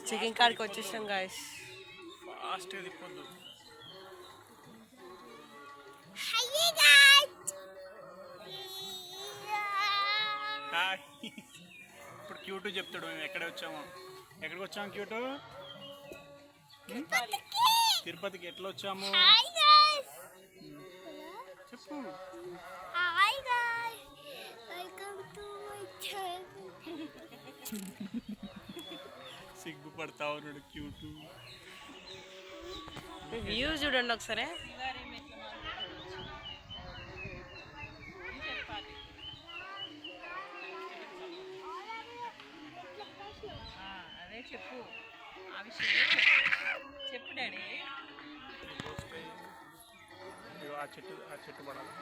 Chicken కాడికి వచ్చేసాం guys. ఫాస్ట్గా తిప్పొద్దు. ఇప్పుడు క్యూటు చెప్తాడు మేము ఎక్కడికి వచ్చాము క్యూటు? తిరుపతికి ఎట్లా వచ్చాము చెప్పు. సిగ్గుపడతా ఉన్నాడు క్యూటు. వ్యూ చూడండి ఒకసారి. అదే చెప్పు, ఆ విషయం చెప్పు డాడీ. ఆ చెట్టు పడాలి.